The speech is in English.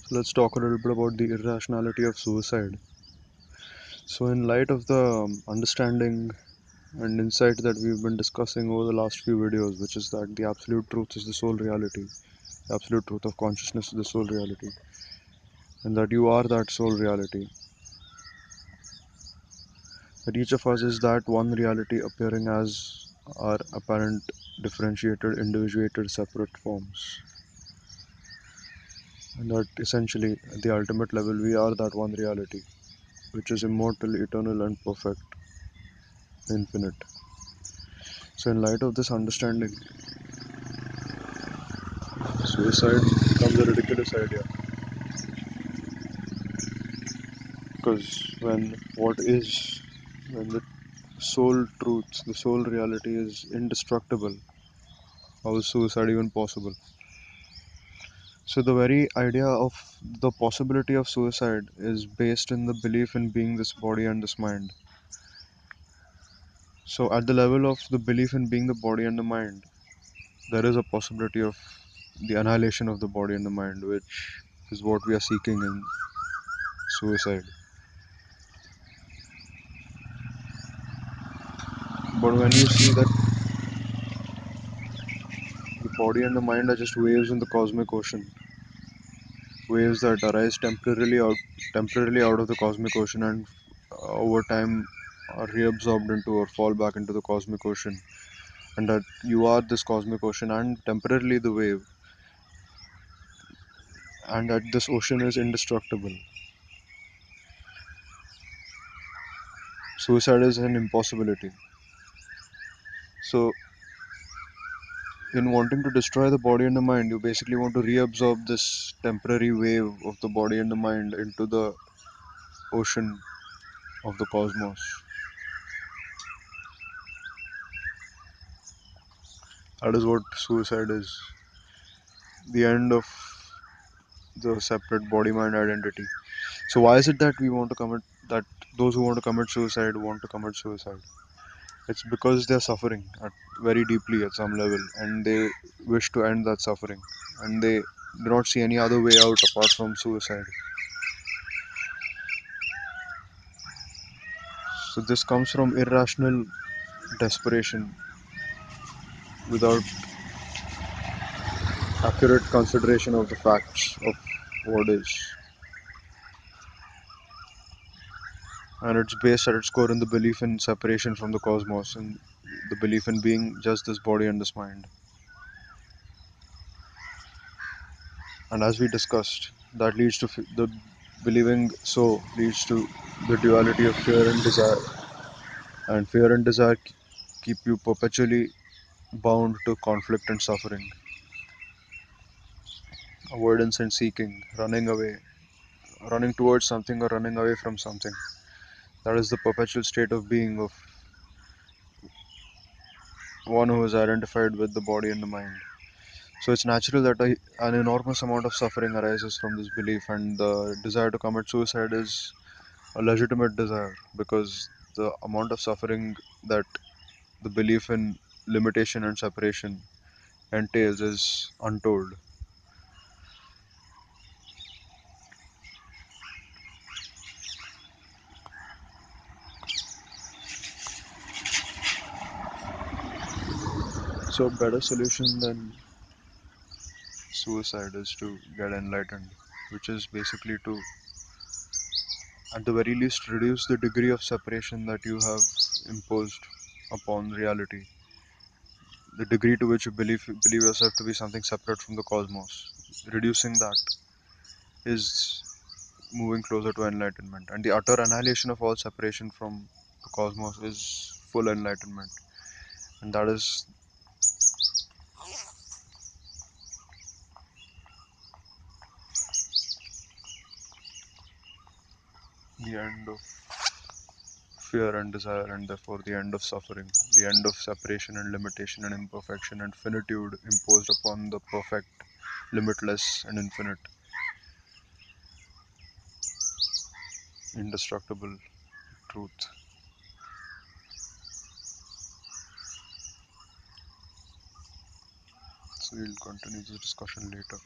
So let's talk a little bit about the irrationality of suicide. So, in light of the understanding and insight that we've been discussing over the last few videos, which is that the absolute truth is the sole reality, the absolute truth of consciousness is the sole reality, and that you are that sole reality, that each of us is that one reality appearing as our apparent differentiated, individuated, separate forms, and that essentially, at the ultimate level, we are that one reality, which is immortal, eternal, and perfect, infinite. So, in light of this understanding, suicide becomes a ridiculous idea. Because when the sole truth, the sole reality is indestructible, how is suicide even possible? So, the very idea of the possibility of suicide is based in the belief in being this body and this mind. So, at the level of the belief in being the body and the mind, there is a possibility of the annihilation of the body and the mind, which is what we are seeking in suicide. But when you see that the body and the mind are just waves in the cosmic ocean, waves that arise temporarily out of the cosmic ocean and over time are reabsorbed into or fall back into the cosmic ocean, and that you are this cosmic ocean and temporarily the wave, and that this ocean is indestructible. Suicide is an impossibility. So, in wanting to destroy the body and the mind, you basically want to reabsorb this temporary wave of the body and the mind into the ocean of the cosmos. That is what suicide is, the end of the separate body mind identity. So, why is it that those who want to commit suicide want to commit suicide? It's because they're suffering very deeply at some level, and they wish to end that suffering, and they do not see any other way out apart from suicide. So, this comes from irrational desperation without accurate consideration of the facts of what is. And it's based at its core in the belief in separation from the cosmos and the belief in being just this body and this mind. And as we discussed, that leads to the believing so leads to the duality of fear and desire. And fear and desire keep you perpetually bound to conflict and suffering, avoidance and seeking, running away, running towards something or running away from something. That is the perpetual state of being of one who is identified with the body and the mind. So it's natural that an enormous amount of suffering arises from this belief, and the desire to commit suicide is a legitimate desire because the amount of suffering that the belief in limitation and separation entails is untold. So, a better solution than suicide is to get enlightened, which is basically to, at the very least, reduce the degree of separation that you have imposed upon reality, the degree to which you believe yourself to be something separate from the cosmos. Reducing that is moving closer to enlightenment, and the utter annihilation of all separation from the cosmos is full enlightenment, and that is the end of fear and desire, and therefore the end of suffering, the end of separation and limitation and imperfection and finitude imposed upon the perfect, limitless, and infinite, indestructible truth. So we'll continue this discussion later.